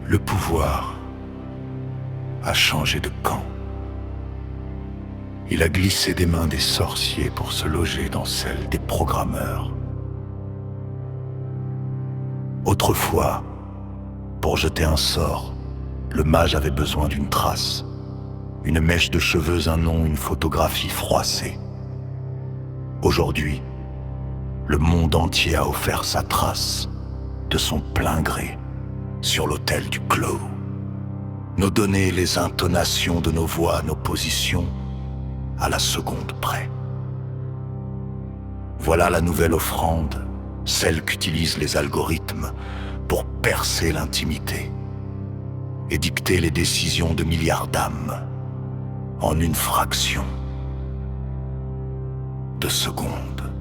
Le pouvoir a changé de camp. Il a glissé des mains des sorciers pour se loger dans celles des programmeurs. Autrefois, pour jeter un sort, le mage avait besoin d'une trace, une mèche de cheveux, un nom, une photographie froissée. Aujourd'hui, le monde entier a offert sa trace, de son plein gré, sur l'autel du clos. Nos données, les intonations de nos voix, nos positions, à la seconde près. Voilà la nouvelle offrande, celle qu'utilisent les algorithmes pour percer l'intimité et dicter les décisions de milliards d'âmes en une fraction de seconde.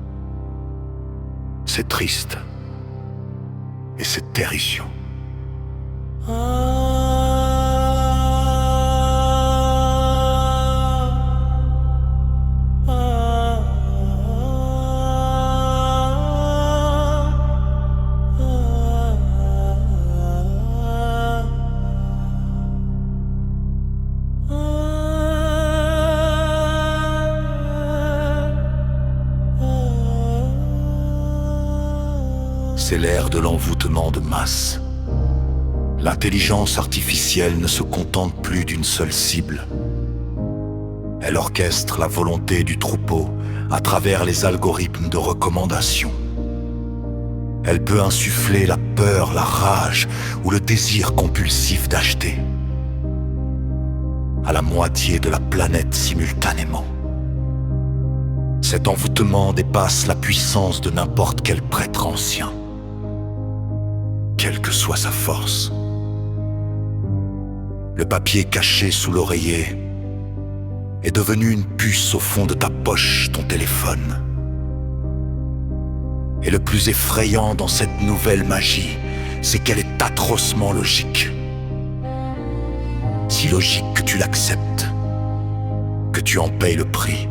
C'est triste et c'est terrifiant. C'est l'ère de l'envoûtement de masse. L'intelligence artificielle ne se contente plus d'une seule cible. Elle orchestre la volonté du troupeau à travers les algorithmes de recommandation. Elle peut insuffler la peur, la rage ou le désir compulsif d'acheter à la moitié de la planète simultanément. Cet envoûtement dépasse la puissance de n'importe quel prêtre ancien, quelle que soit sa force. Le papier caché sous l'oreiller est devenu une puce au fond de ta poche, ton téléphone. Et le plus effrayant dans cette nouvelle magie, c'est qu'elle est atrocement logique. Si logique que tu l'acceptes, que tu en payes le prix,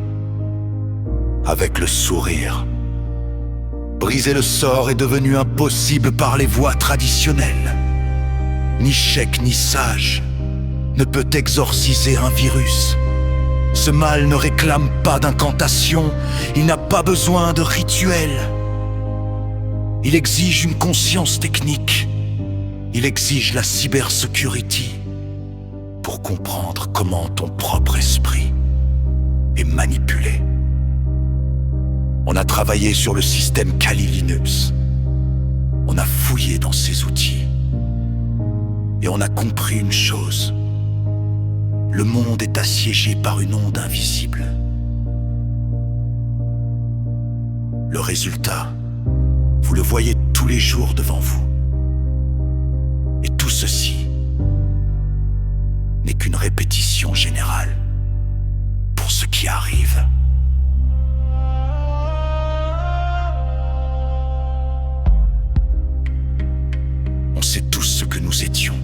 avec le sourire. Briser le sort est devenu impossible par les voies traditionnelles. Ni chèque ni sage ne peut exorciser un virus. Ce mal ne réclame pas d'incantation, il n'a pas besoin de rituel. Il exige une conscience technique, il exige la cybersecurity pour comprendre comment ton propre esprit est manipulé. On a travaillé sur le système Kali Linux. On a fouillé dans ses outils. Et on a compris une chose. Le monde est assiégé par une onde invisible. Le résultat, vous le voyez tous les jours devant vous. Et tout ceci n'est qu'une répétition générale pour ce qui arrive. On sait tous ce que nous étions.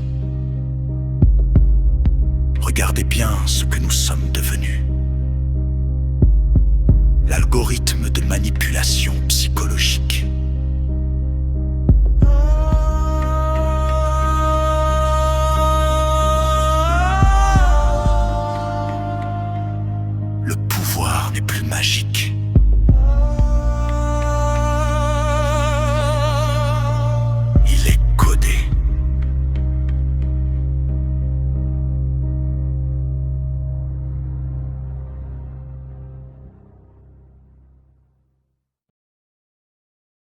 Regardez bien ce que nous sommes devenus. L'algorithme de manipulation psychologique.